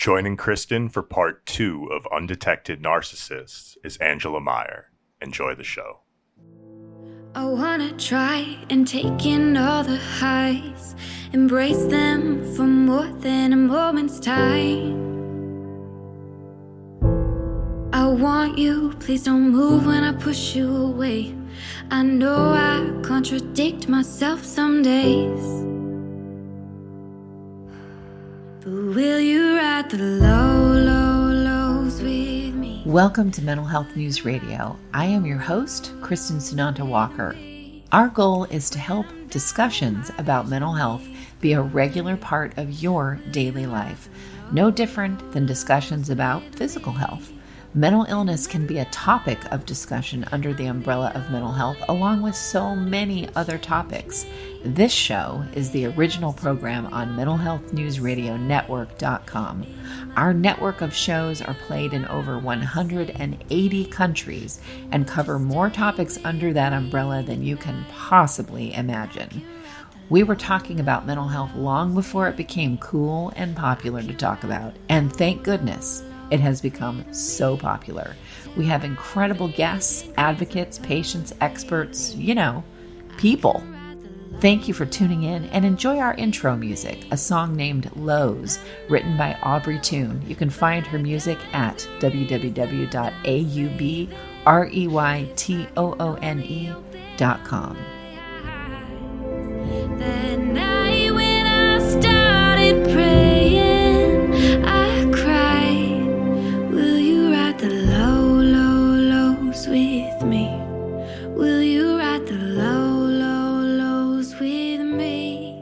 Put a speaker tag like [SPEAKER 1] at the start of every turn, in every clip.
[SPEAKER 1] Joining Kristen for part 2 of Undetected Narcissists is Angela Myer. Enjoy the show.
[SPEAKER 2] I wanna try and take in all the highs, embrace them for more than a moment's time. I want you, please don't move when I push you away. I know I contradict myself some days, but will you ride the lows with me?
[SPEAKER 3] Welcome to Mental Health News Radio. I am your host, Kristen Sunanta Walker. Our goal is to help discussions about mental health be a regular part of your daily life, no different than discussions about physical health. Mental illness can be a topic of discussion under the umbrella of mental health, along with so many other topics. This show is the original program on mentalhealthnewsradionetwork.com. Our network of shows are played in over 180 countries and cover more topics under that umbrella than you can possibly imagine. We were talking about mental health long before it became cool and popular to talk about, and thank goodness it has become so popular. We have incredible guests, advocates, patients, experts, people. Thank you for tuning in and enjoy our intro music, a song named Lows, written by Aubrey Toon. You can find her music at www.aubreytoone.com.
[SPEAKER 2] That night when I started praying, I cried. Will you ride the lows with me? Will you ride the lows with me?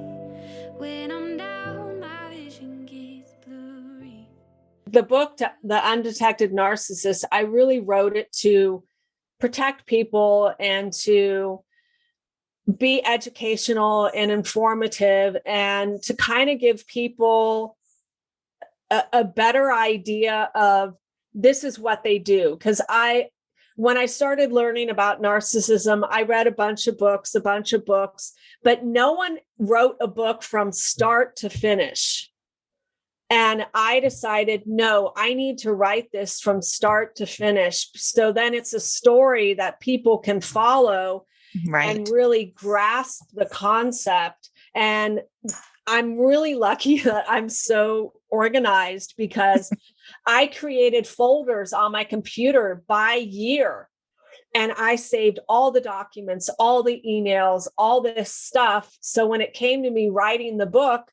[SPEAKER 2] When I'm down, my vision gets blurry.
[SPEAKER 4] The book, The Undetected Narcissist, I really wrote it to protect people and to be educational and informative and to kind of give people a better idea of this is what they do. Because when I started learning about narcissism, I read a bunch of books, but no one wrote a book from start to finish. And I decided, no, I need to write this from start to finish. So then it's a story that people can follow. Right. And really grasp the concept. And I'm really lucky that I'm so organized because I created folders on my computer by year. And I saved all the documents, all the emails, all this stuff. So when it came to me writing the book,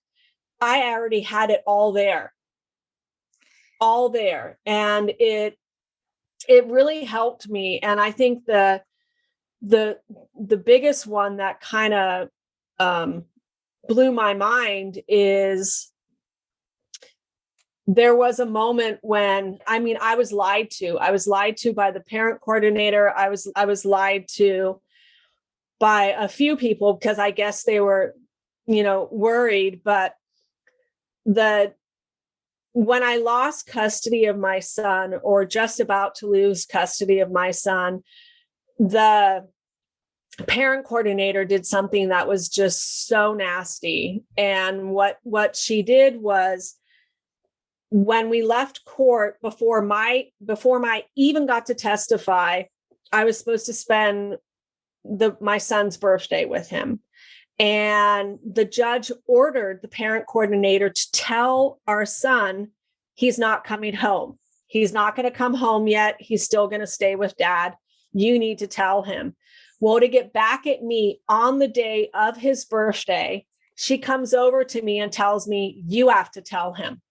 [SPEAKER 4] I already had it all there. And it really helped me. And I think the biggest one that kind of blew my mind is there was a moment when, I was lied to. I was lied to by the parent coordinator. I was lied to by a few people because I guess they were, worried. But when I lost custody of my son, or just about to lose custody of my son, the parent coordinator did something that was just so nasty. And what she did was, when we left court, before I even got to testify, I was supposed to spend my son's birthday with him. And the judge ordered the parent coordinator to tell our son he's not coming home. He's not going to come home yet. He's still going to stay with dad. You need to tell him. Well, to get back at me on the day of his birthday, she comes over to me and tells me, you have to tell him.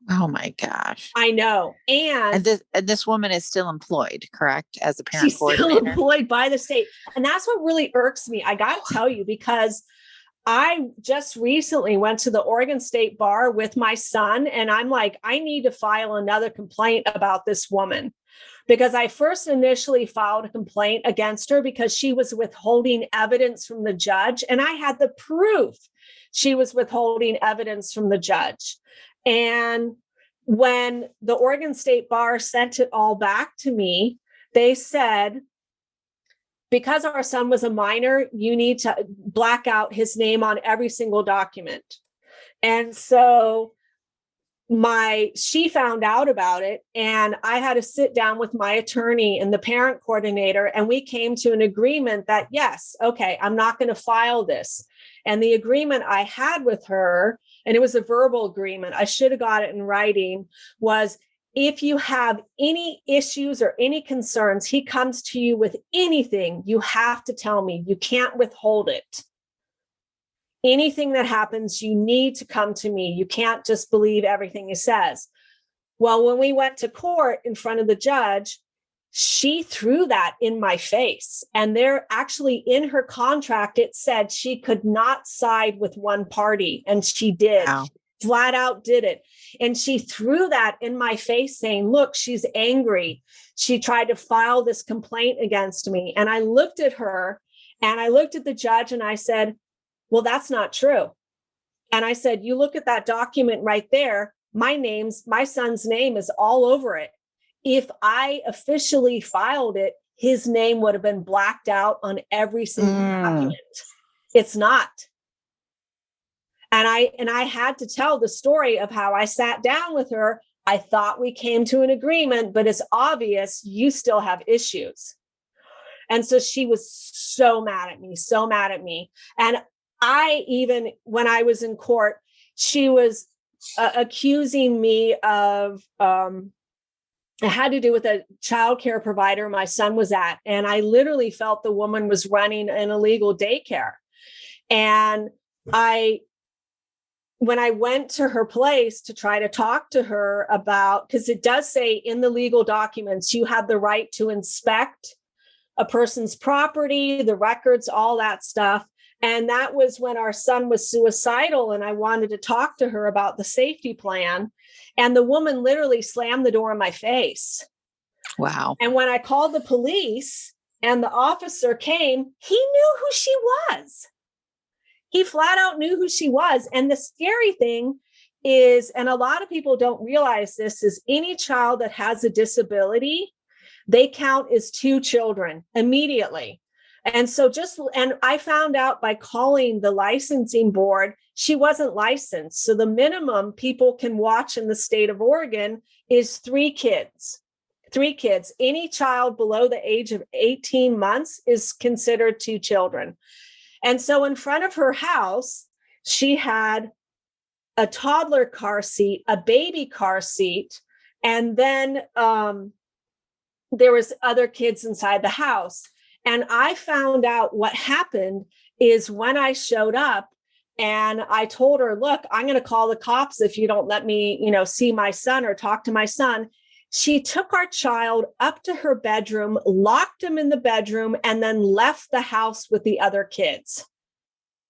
[SPEAKER 3] Oh my gosh.
[SPEAKER 4] I know. And
[SPEAKER 3] this woman is still employed, correct? As a parent coordinator.
[SPEAKER 4] She's still employed by the state. And that's what really irks me. I got to tell you, because I just recently went to the Oregon State Bar with my son, and I'm like, I need to file another complaint about this woman. Because I first initially filed a complaint against her because she was withholding evidence from the judge. And I had the proof she was withholding evidence from the judge. And when the Oregon State Bar sent it all back to me, they said, because our son was a minor, you need to black out his name on every single document. And so she found out about it, and I had to sit down with my attorney and the parent coordinator, and we came to an agreement that, yes, okay, I'm not going to file this. And the agreement I had with her, and it was a verbal agreement, I should have got it in writing, was if you have any issues or any concerns, he comes to you with anything, you have to tell me. You can't withhold it. Anything that happens, you need to come to me. You can't just believe everything he says. Well, when we went to court in front of the judge, she threw that in my face. And there actually in her contract, it said she could not side with one party. And she did.
[SPEAKER 5] Wow.
[SPEAKER 4] Flat out did it. And she threw that in my face saying, look, she's angry. She tried to file this complaint against me. And I looked at her and I looked at the judge and I said, well, that's not true. And I said, you look at that document right there. My son's name is all over it. If I officially filed it, his name would have been blacked out on every single document. It's not. And I had to tell the story of how I sat down with her. I thought we came to an agreement, but it's obvious you still have issues. And so she was so mad at me. And I, even when I was in court, she was accusing me of, it had to do with a childcare provider my son was at. And I literally felt the woman was running an illegal daycare. And when I went to her place to try to talk to her about, because it does say in the legal documents, you have the right to inspect a person's property, the records, all that stuff. And that was when our son was suicidal. And I wanted to talk to her about the safety plan. And the woman literally slammed the door in my face.
[SPEAKER 5] Wow.
[SPEAKER 4] And when I called the police and the officer came, he knew who she was. He flat out knew who she was. And the scary thing is, and a lot of people don't realize this, is any child that has a disability, they count as 2 children immediately. And so and I found out by calling the licensing board, she wasn't licensed. So the minimum people can watch in the state of Oregon is 3 kids. 3 kids. Any child below the age of 18 months is considered 2 children. And so in front of her house, she had a toddler car seat, a baby car seat, and then there was other kids inside the house. And I found out what happened is when I showed up and I told her, look, I'm going to call the cops if you don't let me, see my son or talk to my son. She took our child up to her bedroom, locked him in the bedroom, and then left the house with the other kids.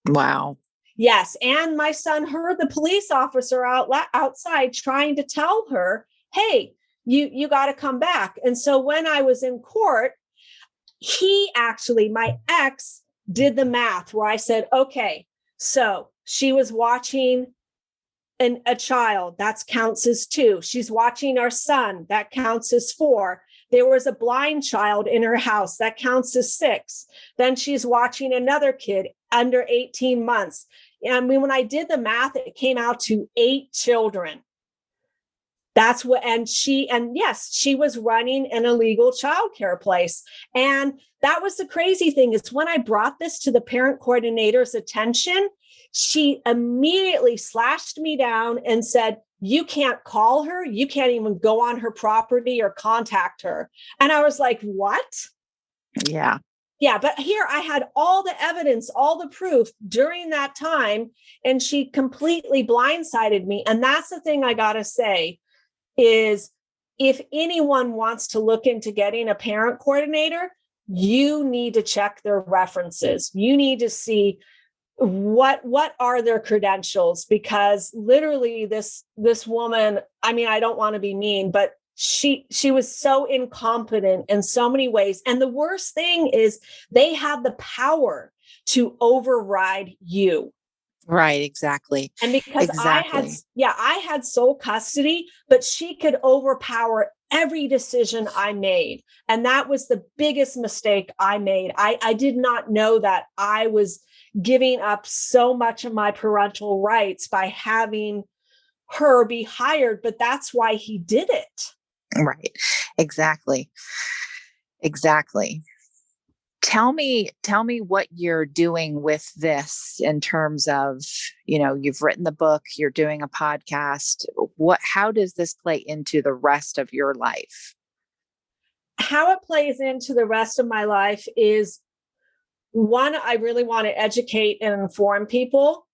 [SPEAKER 5] Wow.
[SPEAKER 4] Yes. And my son heard the police officer outside trying to tell her, hey, you got to come back. And so when I was in court, my ex did the math where I said, okay, so she was watching a child, that counts as 2. She's watching our son, that counts as 4. There was a blind child in her house, that counts as 6. Then she's watching another kid under 18 months. And when I did the math, it came out to 8 children. That's what, yes, she was running an illegal childcare place. And that was the crazy thing, is when I brought this to the parent coordinator's attention, she immediately slashed me down and said, you can't call her. You can't even go on her property or contact her. And I was like, what?
[SPEAKER 5] Yeah.
[SPEAKER 4] Yeah. But here I had all the evidence, all the proof during that time, and she completely blindsided me. And that's the thing I got to say is, if anyone wants to look into getting a parent coordinator, you need to check their references. You need to see what are their credentials, because literally this woman, I don't want to be mean, but she was so incompetent in so many ways. And the worst thing is they have the power to override you.
[SPEAKER 5] Right. Exactly.
[SPEAKER 4] And because I had sole custody, but she could overpower every decision I made. And that was the biggest mistake I made. I did not know that I was giving up so much of my parental rights by having her be hired, but that's why he did it.
[SPEAKER 5] Right. Exactly. Exactly. Tell me what you're doing with this in terms of, you've written the book, you're doing a podcast. How does this play into the rest of your life?
[SPEAKER 4] How it plays into the rest of my life is, one, I really want to educate and inform people.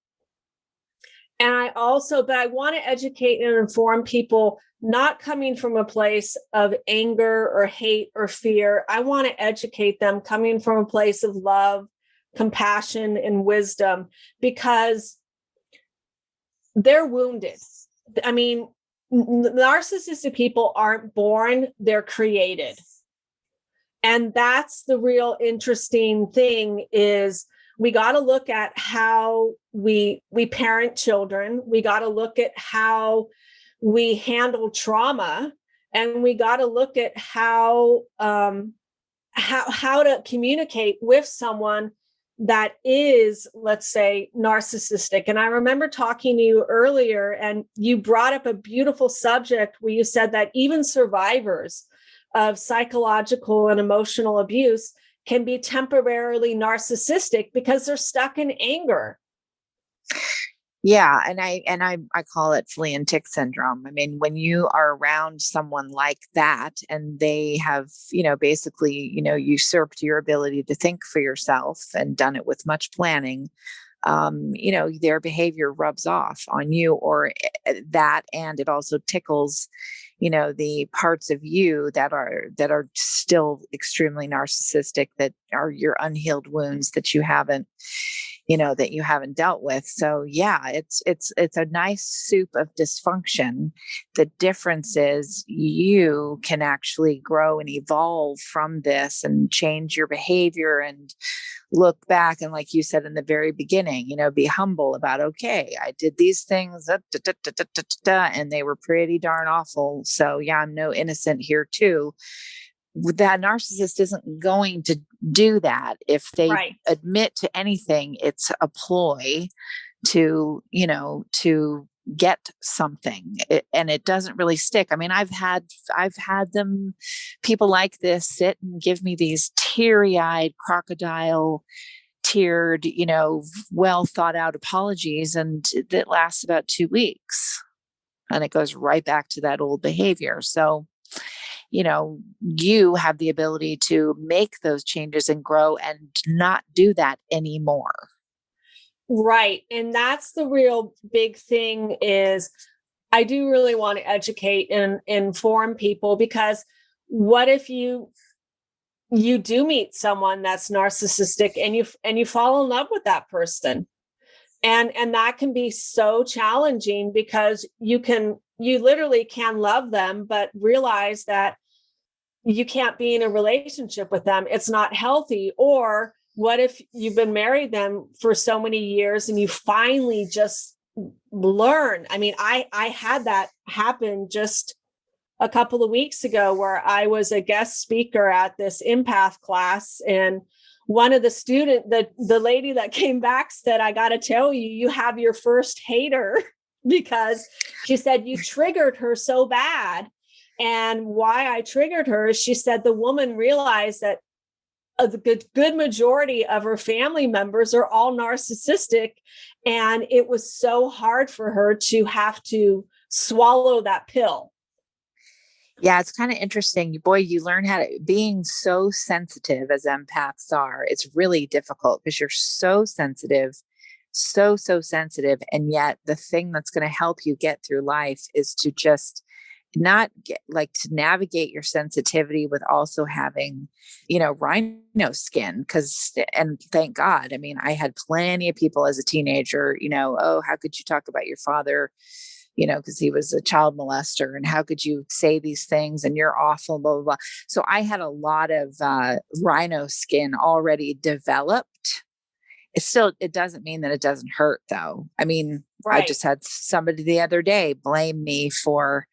[SPEAKER 4] And I want to educate and inform people, not coming from a place of anger or hate or fear. I want to educate them coming from a place of love, compassion, and wisdom, because they're wounded. I mean, narcissistic people aren't born, they're created. And that's the real interesting thing, is we got to look at how we parent children. We got to look at how we handle trauma, and we got to look at how to communicate with someone that is, let's say, narcissistic. And I remember talking to you earlier, and you brought up a beautiful subject where you said that even survivors of psychological and emotional abuse can be temporarily narcissistic because they're stuck in anger.
[SPEAKER 5] Yeah. And I call it flea and tick syndrome. I mean, when you are around someone like that and they have, basically, usurped your ability to think for yourself and done it with much planning, their behavior rubs off on you, or that, and it also tickles, the parts of you that are still extremely narcissistic, that are your unhealed wounds that you haven't dealt with. So yeah, it's a nice soup of dysfunction. The difference is you can actually grow and evolve from this and change your behavior and look back. And like you said in the very beginning, be humble about, okay, I did these things and they were pretty darn awful. So yeah, I'm no innocent here too. That narcissist isn't going to do that. If they admit to anything, it's a ploy to get something, and it doesn't really stick. I mean, I've had people like this sit and give me these teary-eyed, crocodile-teared, well thought out apologies, and that lasts about 2 weeks, and it goes right back to that old behavior. So, you have the ability to make those changes and grow and not do that anymore.
[SPEAKER 4] Right. And that's the real big thing, is I do really want to educate and inform people, because what if you do meet someone that's narcissistic and you fall in love with that person? And that can be so challenging, because you literally can love them, but realize that you can't be in a relationship with them. It's not healthy. Or what if you've been married them for so many years and you finally just learn? I mean, I had that happen just a couple of weeks ago, where I was a guest speaker at this empath class, and one of the the lady that came back said, I got to tell you, you have your first hater, because she said you triggered her so bad. And why I triggered her is, she said the woman realized that the good majority of her family members are all narcissistic. And it was so hard for her to have to swallow that pill.
[SPEAKER 5] Yeah, it's kind of interesting. Boy, you learn being so sensitive as empaths are. It's really difficult because you're so sensitive, so sensitive. And yet the thing that's going to help you get through life is to just not to navigate your sensitivity with also having, rhino skin. And thank God, I mean, I had plenty of people as a teenager, oh, how could you talk about your father? Because he was a child molester, and how could you say these things, and you're awful, blah, blah, blah. So I had a lot of rhino skin already developed. It doesn't mean that it doesn't hurt though. I mean, I just had somebody the other day blame me for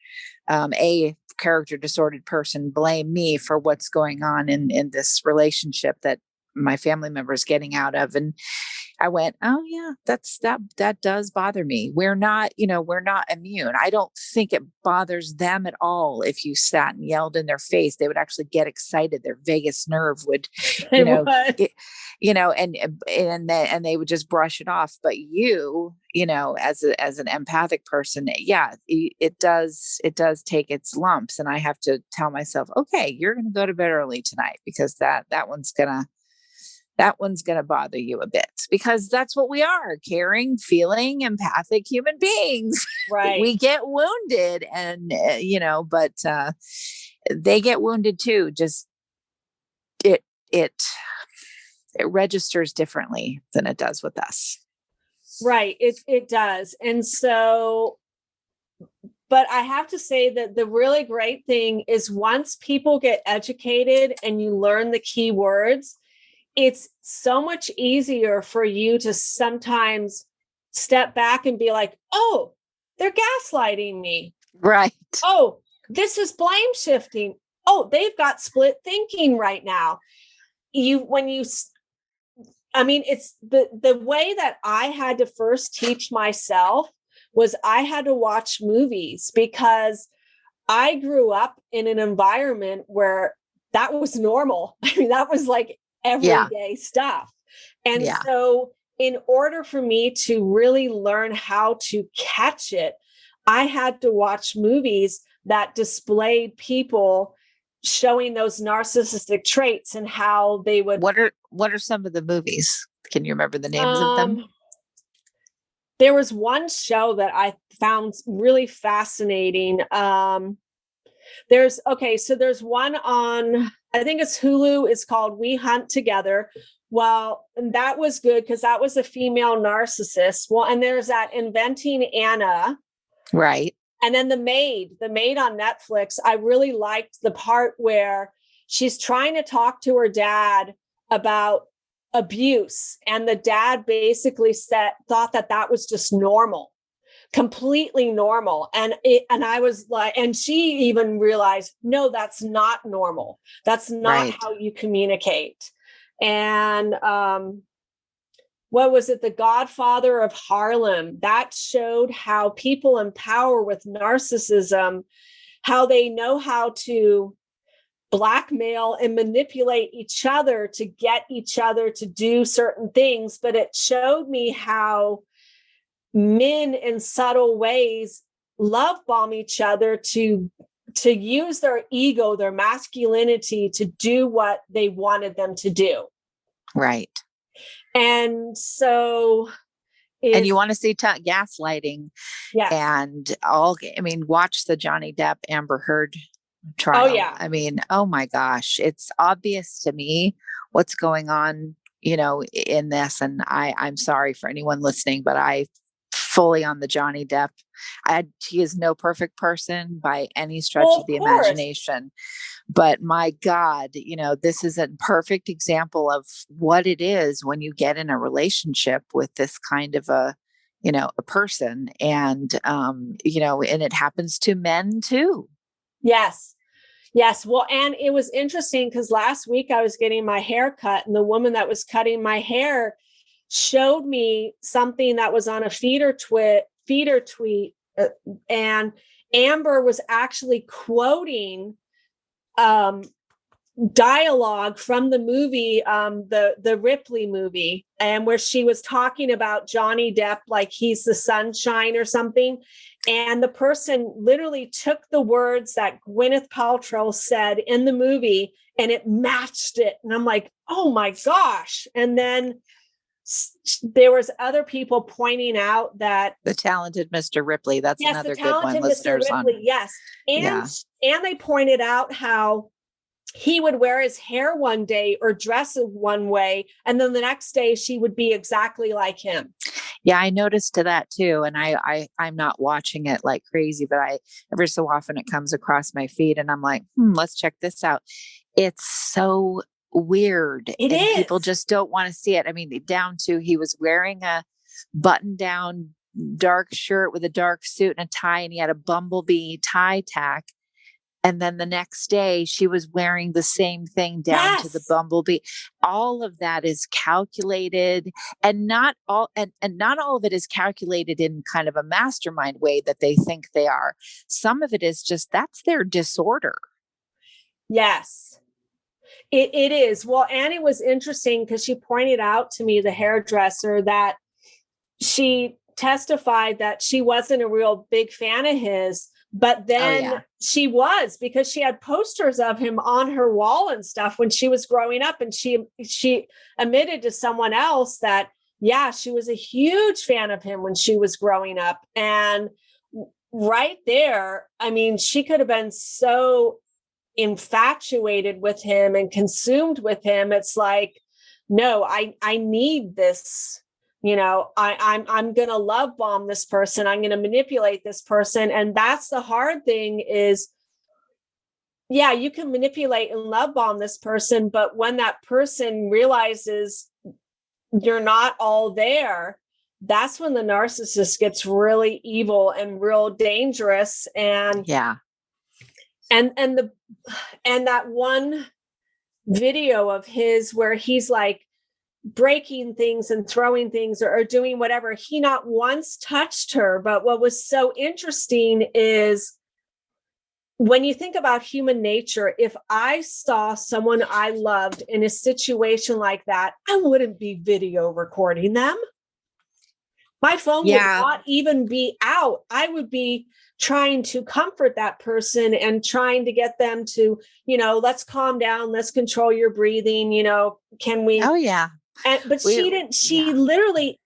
[SPEAKER 5] a character disordered person blame me for what's going on in this relationship that my family member is getting out of. And I went, oh yeah, that does bother me. We're not immune. I don't think it bothers them at all. If you sat and yelled in their face, they would actually get excited. Their vagus nerve would,
[SPEAKER 4] It
[SPEAKER 5] know,
[SPEAKER 4] was.
[SPEAKER 5] and they would just brush it off. But as an empathic person, yeah, it does take its lumps. And I have to tell myself, okay, you're going to go to bed early tonight because that one's going to bother you a bit, because that's what we are, caring, feeling, empathic human beings.
[SPEAKER 4] Right.
[SPEAKER 5] We get wounded and, but they get wounded too. Just it registers differently than it does with us.
[SPEAKER 4] Right. It does. And so, but I have to say that the really great thing is once people get educated and you learn the key words, it's so much easier for you to sometimes step back and be like, oh, they're gaslighting me.
[SPEAKER 5] Right.
[SPEAKER 4] Oh, this is blame shifting. Oh, they've got split thinking right now. It's the way that I had to first teach myself was I had to watch movies, because I grew up in an environment where that was normal. I mean, that was like everyday stuff. And so in order for me to really learn how to catch it, I had to watch movies that displayed people showing those narcissistic traits and how they would.
[SPEAKER 5] What are some of the movies? Can you remember the names of them?
[SPEAKER 4] There was one show that I found really fascinating. There's one on, I think it's Hulu. It's called We Hunt Together. Well, and that was good because that was a female narcissist. Well, and there's that Inventing Anna.
[SPEAKER 5] Right.
[SPEAKER 4] And then the maid on Netflix. I really liked the part where she's trying to talk to her dad about abuse. And the dad basically thought that was just normal. Completely normal. And I was like, and she even realized, no, that's not normal. That's not how you communicate. And what was it? The Godfather of Harlem. That showed how people in power with narcissism, how they know how to blackmail and manipulate each other to get each other to do certain things. But it showed me how men in subtle ways love bomb each other to use their ego, their masculinity to do what they wanted them to do.
[SPEAKER 5] Right.
[SPEAKER 4] And so
[SPEAKER 5] and you want to see gaslighting.
[SPEAKER 4] Yes.
[SPEAKER 5] And watch the Johnny Depp Amber Heard trial.
[SPEAKER 4] Oh yeah.
[SPEAKER 5] I mean, oh my gosh, it's obvious to me what's going on, in this. And I'm sorry for anyone listening, but I fully on the Johnny Depp. He is no perfect person by any stretch of the imagination, but my God, this is a perfect example of what it is when you get in a relationship with this kind of a person, and and it happens to men too.
[SPEAKER 4] Yes. Well, and it was interesting because last week I was getting my hair cut, and the woman that was cutting my hair showed me something that was on a feeder tweet, and Amber was actually quoting dialogue from the movie, the Ripley movie, and where she was talking about Johnny Depp like he's the sunshine or something. And the person literally took the words that Gwyneth Paltrow said in the movie and it matched it. And I'm like, oh my gosh. And then there was other people pointing out that
[SPEAKER 5] the talented Mr. Ripley, that's another good one,
[SPEAKER 4] Mr.
[SPEAKER 5] listeners.
[SPEAKER 4] Ripley, yes. And they pointed out how he would wear his hair one day or dress one way, and then the next day she would be exactly like him.
[SPEAKER 5] Yeah, I noticed to that too. And I'm not watching it like crazy, but every so often it comes across my feed and I'm like, let's check this out. It's so weird.
[SPEAKER 4] It is.
[SPEAKER 5] People just don't want to see it. I mean, down to he was wearing a button down dark shirt with a dark suit and a tie, and he had a bumblebee tie tack. And then the next day she was wearing the same thing down to the
[SPEAKER 4] Yes.
[SPEAKER 5] bumblebee. All of that is calculated, and not all of it is calculated in kind of a mastermind way that they think they are. Some of it is just, that's their disorder.
[SPEAKER 4] Yes, it is. Well, Annie was interesting because she pointed out to me, the hairdresser, that she testified that she wasn't a real big fan of his, but then she was, because she had posters of him on her wall and stuff when she was growing up. And she admitted to someone else that, yeah, she was a huge fan of him when she was growing up. And right there, I mean, she could have been so infatuated with him and consumed with him. It's like, no, I need this. I'm going to love bomb this person. I'm going to manipulate this person. And that's the hard thing is, yeah, you can manipulate and love bomb this person. But when that person realizes you're not all there, that's when the narcissist gets really evil and real dangerous. And and that one video of his where he's like breaking things and throwing things or doing whatever, he not once touched her. But what was so interesting is when you think about human nature, if I saw someone I loved in a situation like that, I wouldn't be video recording them. My phone would not even be out. I would be trying to comfort that person and trying to get them to, let's calm down, let's control your breathing, can we?
[SPEAKER 5] Oh, yeah.
[SPEAKER 4] But she didn't, she literally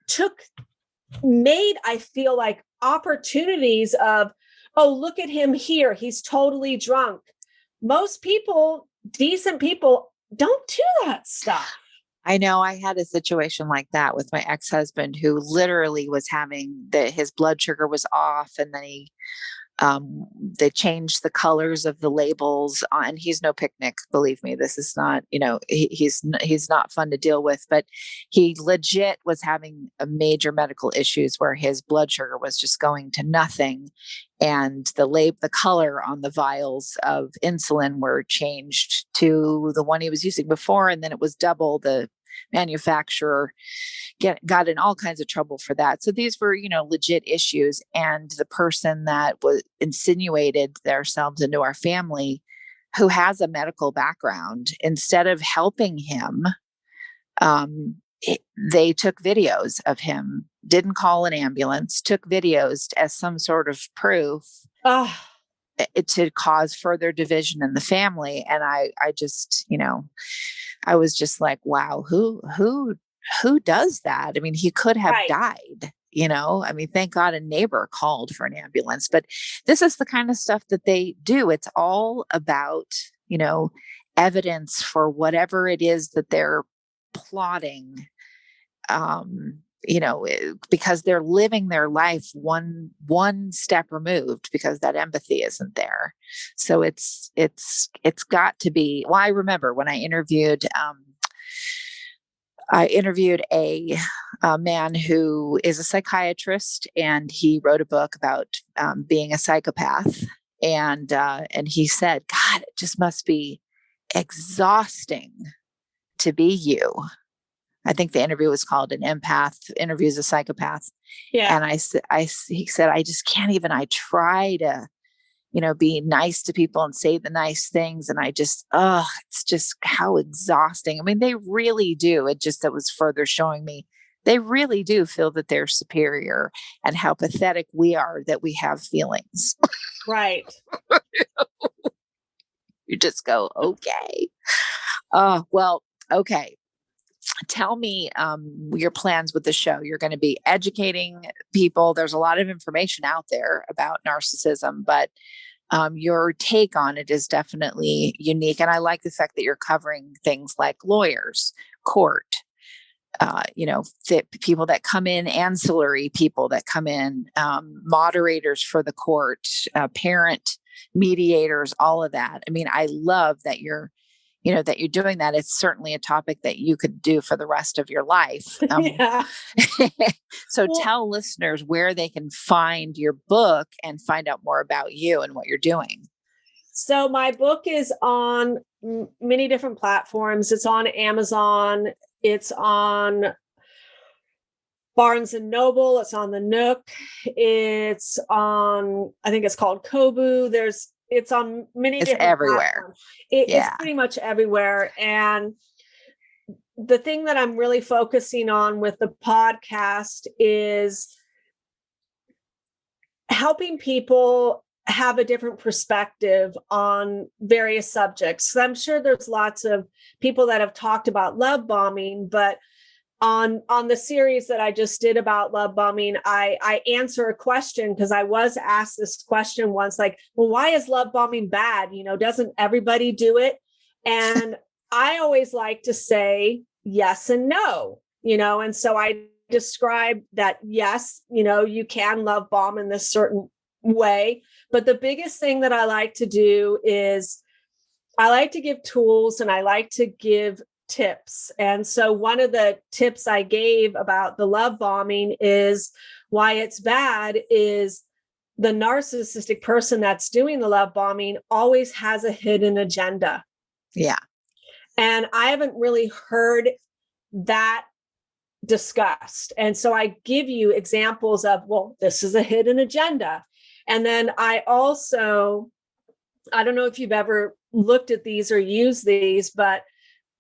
[SPEAKER 4] made, I feel like, opportunities of, oh, look at him here. He's totally drunk. Most people, decent people, don't do that stuff.
[SPEAKER 5] I know. I had a situation like that with my ex-husband who literally was having his blood sugar was off, and then they changed the colors of the labels and he's no picnic. Believe me, this is not, he's not fun to deal with, but he legit was having a major medical issues where his blood sugar was just going to nothing. And the color on the vials of insulin were changed to the one he was using before. And then it was double. The manufacturer got in all kinds of trouble for that. So these were, legit issues. And the person that was insinuated themselves into our family, who has a medical background, instead of helping him, they took videos of him, didn't call an ambulance, took videos as some sort of proof to cause further division in the family. And I just, I was just like, wow, who does that? I mean, he could have died, I mean, thank God a neighbor called for an ambulance, but this is the kind of stuff that they do. It's all about, evidence for whatever it is that they're plotting, because they're living their life one step removed because that empathy isn't there. So it's got to be. Well, I remember when I interviewed a man who is a psychiatrist, and he wrote a book about being a psychopath, and he said, God, it just must be exhausting to be you. I think the interview was called "An Empath Interviews a Psychopath." Yeah. And he said, I just can't even, I try to, be nice to people and say the nice things. And I just, it's just how exhausting. I mean, they really do. It was further showing me they really do feel that they're superior, and how pathetic we are that we have feelings.
[SPEAKER 4] Right.
[SPEAKER 5] You just go, okay. Well, okay. Tell me your plans with the show. You're going to be educating people. There's a lot of information out there about narcissism, but your take on it is definitely unique. And I like the fact that you're covering things like lawyers, court, people that come in, ancillary people that come in, moderators for the court, parent mediators, all of that. I mean, I love that you're doing that. It's certainly a topic that you could do for the rest of your life. So tell listeners where they can find your book and find out more about you and what you're doing.
[SPEAKER 4] So my book is on many different platforms. It's on Amazon. It's on Barnes and Noble. It's on the Nook. It's on, I think it's called Kobo. It's on many
[SPEAKER 5] It's
[SPEAKER 4] different
[SPEAKER 5] everywhere.
[SPEAKER 4] platforms. It's pretty much everywhere. And the thing that I'm really focusing on with the podcast is helping people have a different perspective on various subjects. So I'm sure there's lots of people that have talked about love bombing, but on the series that I just did about love bombing, I answer a question because I was asked this question once, like, well, why is love bombing bad? Doesn't everybody do it? And I always like to say yes and no, and so I describe that, yes, you can love bomb in this certain way. But the biggest thing that I like to do is I like to give tools and I like to give tips. And so one of the tips I gave about the love bombing is why it's bad is the narcissistic person that's doing the love bombing always has a hidden agenda.
[SPEAKER 5] Yeah.
[SPEAKER 4] And I haven't really heard that discussed. And so I give you examples of, well, this is a hidden agenda. And then I don't know if you've ever looked at these or used these, but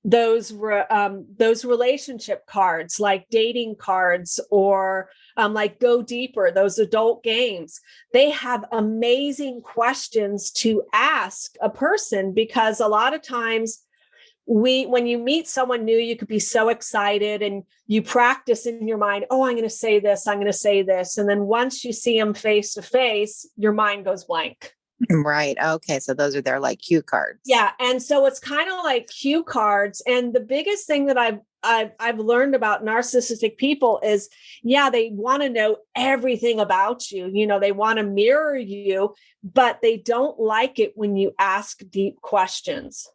[SPEAKER 4] those relationship cards, like dating cards or like Go Deeper, those adult games, they have amazing questions to ask a person, because a lot of times when you meet someone new, you could be so excited and you practice in your mind, oh, I'm going to say this, I'm going to say this. And then once you see them face to face, your mind goes blank.
[SPEAKER 5] Right. Okay. So those are their like cue cards.
[SPEAKER 4] Yeah. And so it's kind of like cue cards. And the biggest thing that I've learned about narcissistic people is, they want to know everything about you. They want to mirror you, but they don't like it when you ask deep questions.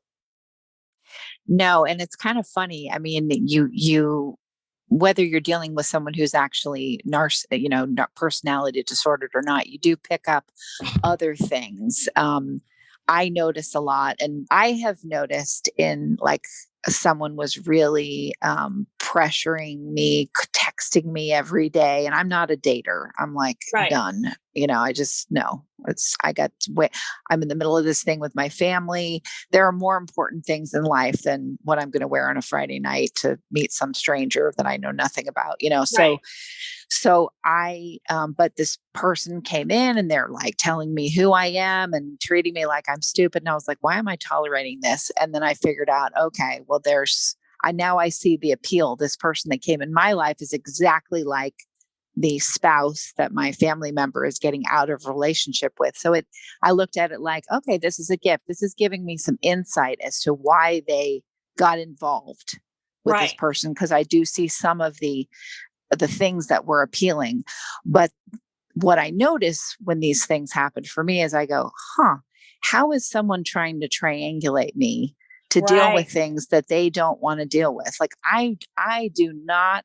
[SPEAKER 5] No. And it's kind of funny. I mean, you whether you're dealing with someone who's actually personality disordered or not, you do pick up other things. I notice a lot, and I have noticed in like someone was really pressuring me, texting me every day, and I'm not a dater. I'm like, done. I just know I'm in the middle of this thing with my family. There are more important things in life than what I'm going to wear on a Friday night to meet some stranger that I know nothing about, So but this person came in and they're like telling me who I am and treating me like I'm stupid. And I was like, why am I tolerating this? And then I figured out, okay, well, now I see the appeal. This person that came in my life is exactly like the spouse that my family member is getting out of a relationship with. So I looked at it like, okay, this is a gift. This is giving me some insight as to why they got involved with this person. Cause I do see some of the things that were appealing. But what I notice when these things happen for me is I go, how is someone trying to triangulate me to deal with things that they don't want to deal with? Like I do not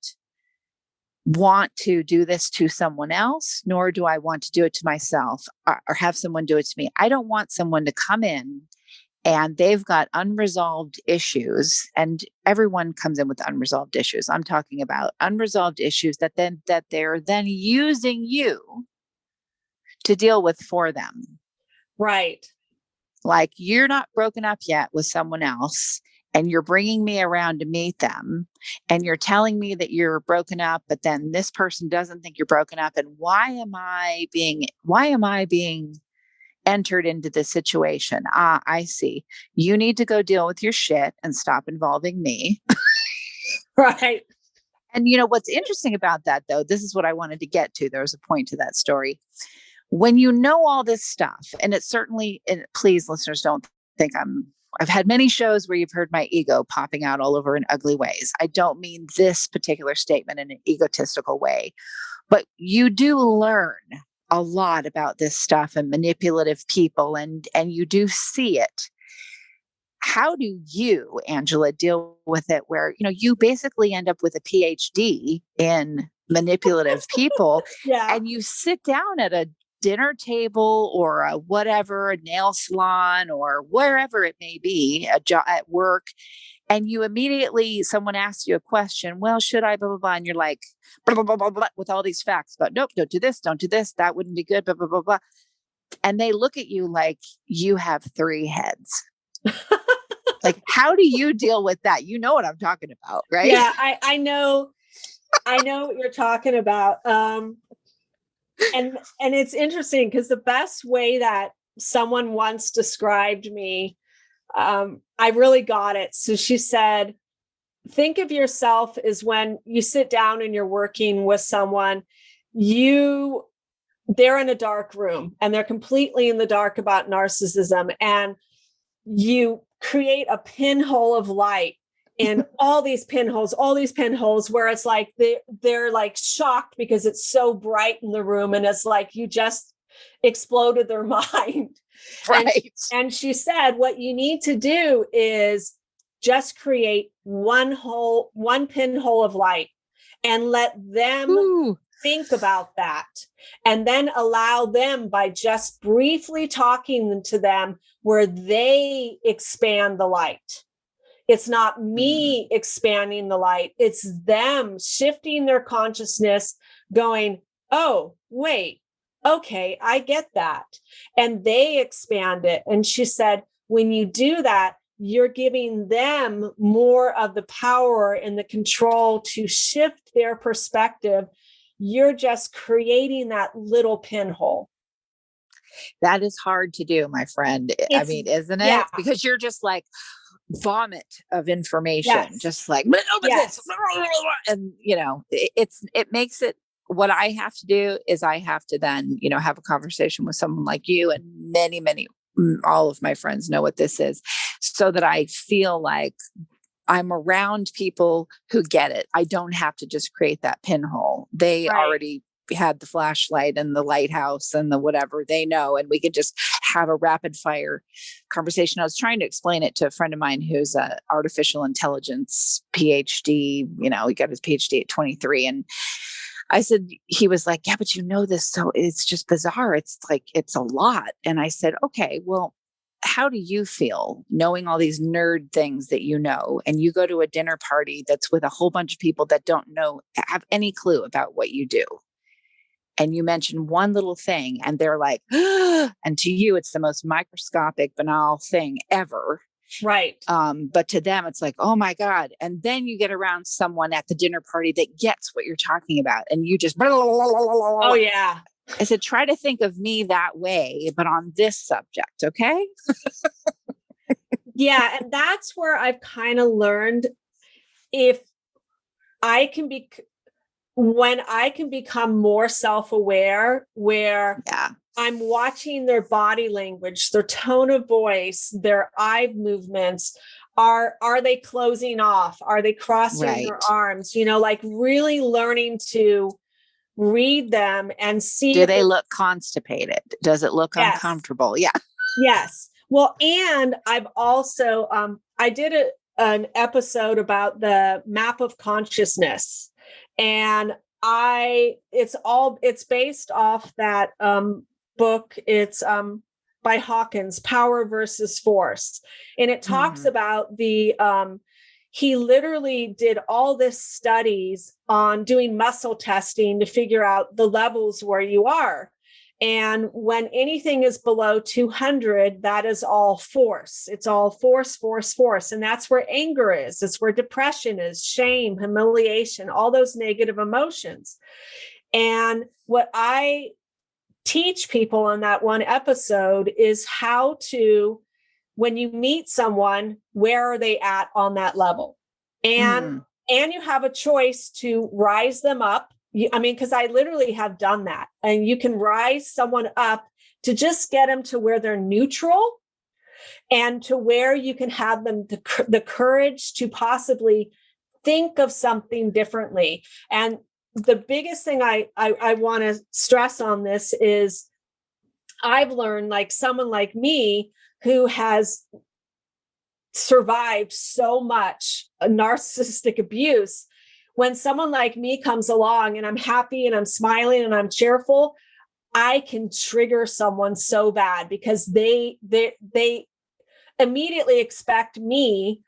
[SPEAKER 5] want to do this to someone else, nor do I want to do it to myself or have someone do it to me. I don't want someone to come in and they've got unresolved issues, and everyone comes in with unresolved issues. I'm talking about unresolved issues that they're then using you to deal with for them.
[SPEAKER 4] Right.
[SPEAKER 5] Like you're not broken up yet with someone else, and you're bringing me around to meet them, and you're telling me that you're broken up, but then this person doesn't think you're broken up. And why am I being entered into this situation? I see. You need to go deal with your shit and stop involving me.
[SPEAKER 4] Right.
[SPEAKER 5] And what's interesting about that, though, this is what I wanted to get to. There was a point to that story. When you know all this stuff, and it certainly, and please listeners, don't think I've had many shows where you've heard my ego popping out all over in ugly ways. I don't mean this particular statement in an egotistical way, but you do learn a lot about this stuff and manipulative people, and you do see it. How do you, Angela, deal with it where, you basically end up with a PhD in manipulative people and you sit down at a dinner table or a whatever, a nail salon or wherever it may be, a job at work, and you immediately, someone asks you a question, well, should I, blah, blah, blah. And you're like, blah, blah, blah, blah, blah, with all these facts, but nope, don't do this, don't do this. That wouldn't be good, blah, blah, blah, blah. And they look at you like you have 3 heads. Like, how do you deal with that? You know what I'm talking about, right?
[SPEAKER 4] Yeah, I know what you're talking about. And it's interesting because the best way that someone once described me, I really got it. So she said, think of yourself as when you sit down and you're working with someone, they're in a dark room and they're completely in the dark about narcissism, and you create a pinhole of light in all these pinholes where it's like they're like shocked because it's so bright in the room, and it's like you just exploded their mind.
[SPEAKER 5] Right.
[SPEAKER 4] And she said, what you need to do is just create one pinhole of light and let them think about that. And then allow them, by just briefly talking to them, where they expand the light. It's not me expanding the light. It's them shifting their consciousness, going, oh, wait, okay, I get that. And they expand it. And she said, when you do that, you're giving them more of the power and the control to shift their perspective. You're just creating that little pinhole.
[SPEAKER 5] That is hard to do, my friend. I mean, isn't it?
[SPEAKER 4] Yeah.
[SPEAKER 5] Because you're just like vomit of information,
[SPEAKER 4] Yes.
[SPEAKER 5] just like,
[SPEAKER 4] Yes.
[SPEAKER 5] and it makes it, what I have to do is I have to then, have a conversation with someone like you, and many, all of my friends know what this is, so that I feel like I'm around people who get it. I don't have to just create that pinhole. They already had the flashlight and the lighthouse and the whatever, they know, and we could just have a rapid fire conversation. I was trying to explain it to a friend of mine who's a artificial intelligence PhD. He got his PhD at 23, and I said, he was like, yeah, but this, so it's just bizarre. It's like, it's a lot. And I said, okay, well, how do you feel knowing all these nerd things that and you go to a dinner party that's with a whole bunch of people that don't have any clue about what you do? And you mention one little thing and they're like, and to you, it's the most microscopic, banal thing ever.
[SPEAKER 4] Right.
[SPEAKER 5] But to them, it's like, oh my God. And then you get around someone at the dinner party that gets what you're talking about. And you just,
[SPEAKER 4] oh yeah.
[SPEAKER 5] I said, try to think of me that way, but on this subject. Okay.
[SPEAKER 4] Yeah. And that's where I've kind of learned, when I can become more self-aware, where I'm watching their body language, their tone of voice, their eye movements. Are they closing off? Are they crossing their arms? Like really learning to read them and see.
[SPEAKER 5] Do they look constipated? Does it look uncomfortable? Yeah. Yes.
[SPEAKER 4] Well, and I've also, I did an episode about the map of consciousness, and it's based off that book. It's by Hawkins, Power versus Force. And it talks about he literally did all this studies on doing muscle testing to figure out the levels where you are. And when anything is below 200, that is all force. It's all force, force, force. And that's where anger is. It's where depression is, shame, humiliation, all those negative emotions. And what I teach people in that one episode is how to, when you meet someone, where are they at on that level? And you have a choice to rise them up. Because I literally have done that. And you can rise someone up to just get them to where they're neutral, and to where you can have them the courage to possibly think of something differently. And the biggest thing I want to stress on this is I've learned, like someone like me who has survived so much narcissistic abuse, when someone like me comes along and I'm happy and I'm smiling and I'm cheerful, I can trigger someone so bad because they immediately expect me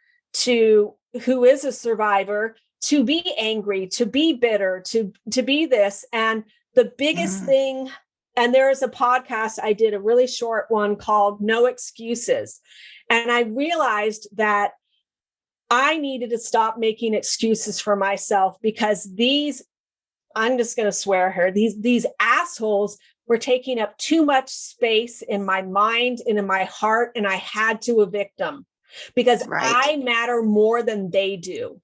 [SPEAKER 4] who is a survivor, to be angry, to be bitter, to be this. And the biggest thing, and there is a podcast, I did a really short one called No Excuses. And I realized that I needed to stop making excuses for myself, because I'm just going to swear here, these assholes were taking up too much space in my mind and in my heart, and I had to evict them because I matter more than they do.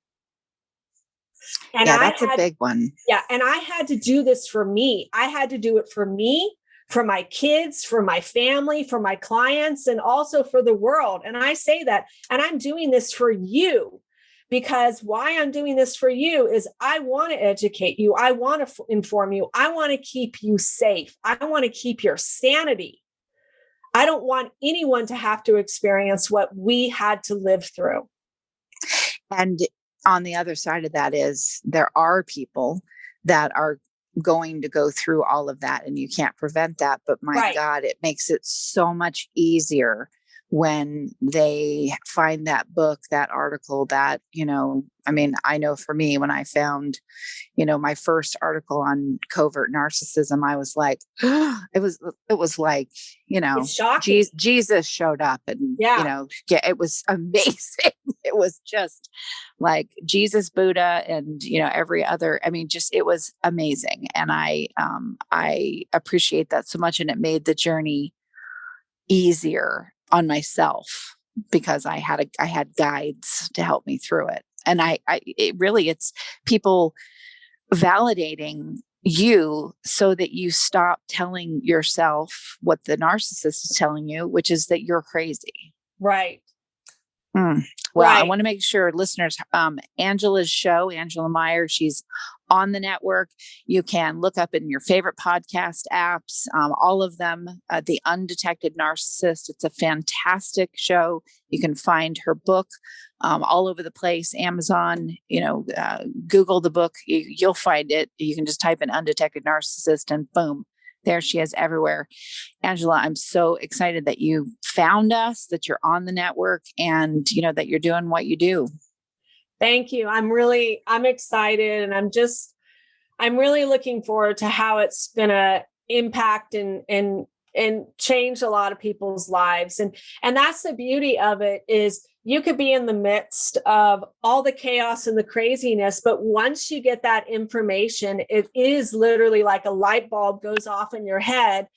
[SPEAKER 4] And
[SPEAKER 5] that's a big one.
[SPEAKER 4] Yeah. And I had to do this for me. I had to do it for me, for my kids, for my family, for my clients, and also for the world. And I say that, and I'm doing this for you, because why I'm doing this for you is I want to educate you. I want to inform you. I want to keep you safe. I want to keep your sanity. I don't want anyone to have to experience what we had to live through.
[SPEAKER 5] And on the other side of that is there are people that are going to go through all of that, and you can't prevent that. But my God, it makes it so much easier when they find that book, that article, that, I mean, I know for me, when I found, my first article on covert narcissism, I was like, it was like, Jesus showed up, and, it was amazing. It was just like Jesus, Buddha, and, every other, I mean, just, it was amazing. And I appreciate that so much. And it made the journey easier on myself, because I had guides to help me through it. And it's people validating you so that you stop telling yourself what the narcissist is telling you, which is that you're crazy.
[SPEAKER 4] Right.
[SPEAKER 5] Well, I want to make sure listeners, Angela's show, Angela Myer, she's on the network. You can look up in your favorite podcast apps, all of them, The Undetected Narcissist. It's a fantastic show. You can find her book all over the place, Amazon, Google the book, you'll find it. You can just type in Undetected Narcissist and boom, there she is everywhere. Angela, I'm so excited that you found us, that you're on the network, and that you're doing what you do.
[SPEAKER 4] Thank you. I'm excited, and I'm really looking forward to how it's going to impact and change a lot of people's lives. And that's the beauty of it, is you could be in the midst of all the chaos and the craziness, but once you get that information, it is literally like a light bulb goes off in your head,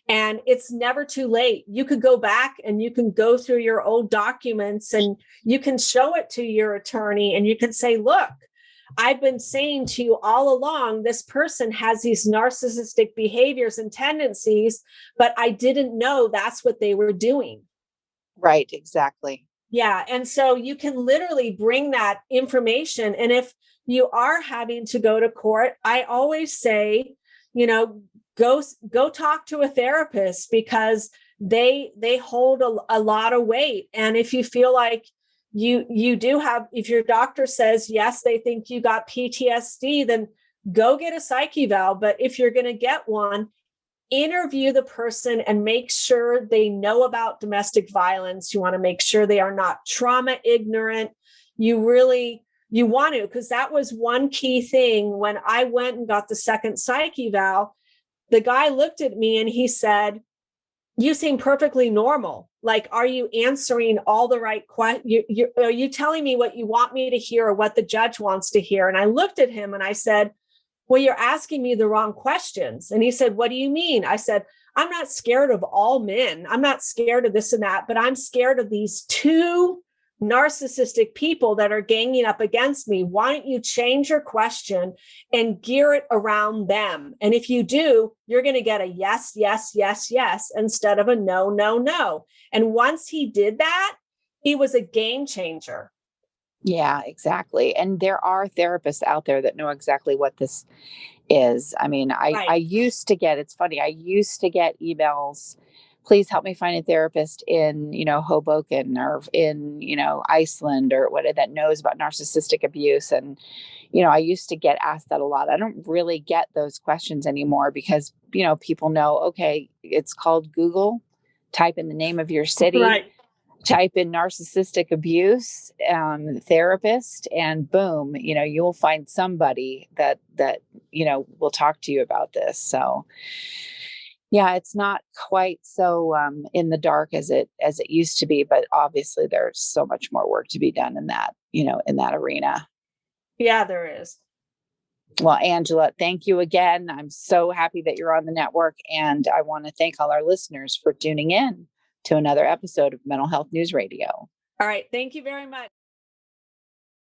[SPEAKER 4] and it's never too late. You could go back and you can go through your old documents, and you can show it to your attorney, and you can say, look, I've been saying to you all along, this person has these narcissistic behaviors and tendencies, but I didn't know that's what they were doing.
[SPEAKER 5] Right, exactly.
[SPEAKER 4] Yeah. And so you can literally bring that information. And if you are having to go to court, I always say, go talk to a therapist, because they hold a lot of weight. And if you feel like you do have, if your doctor says, yes, they think you got PTSD, then go get a psych eval. But if you're going to get one, interview the person and make sure they know about domestic violence. You want to make sure they are not trauma ignorant. You want to, because that was one key thing. When I went and got the second psych eval, the guy looked at me and he said, you seem perfectly normal. Like, are you answering all the right questions? Are you telling me what you want me to hear or what the judge wants to hear? And I looked at him and I said, well, you're asking me the wrong questions. And he said, what do you mean? I said, I'm not scared of all men. I'm not scared of this and that, but I'm scared of these two narcissistic people that are ganging up against me. Why don't you change your question and gear it around them? And if you do, you're going to get a yes, yes, yes, yes, instead of a no, no, no. And once he did that, he was a game changer.
[SPEAKER 5] Yeah, exactly. And there are therapists out there that know exactly what this is. I mean, I used to get, it's funny, I used to get emails please help me find a therapist in, Hoboken or in, Iceland or what that knows about narcissistic abuse. And, I used to get asked that a lot. I don't really get those questions anymore because, people know, okay, it's called Google, type in the name of your city,
[SPEAKER 4] Right.
[SPEAKER 5] type in narcissistic abuse therapist, and boom, you'll find somebody that will talk to you about this. So yeah, it's not quite so in the dark as it used to be, but obviously there's so much more work to be done in that, in that arena.
[SPEAKER 4] Yeah, there is.
[SPEAKER 5] Well, Angela, thank you again. I'm so happy that you're on the network, and I want to thank all our listeners for tuning in to another episode of Mental Health News Radio.
[SPEAKER 4] All right. Thank you very much.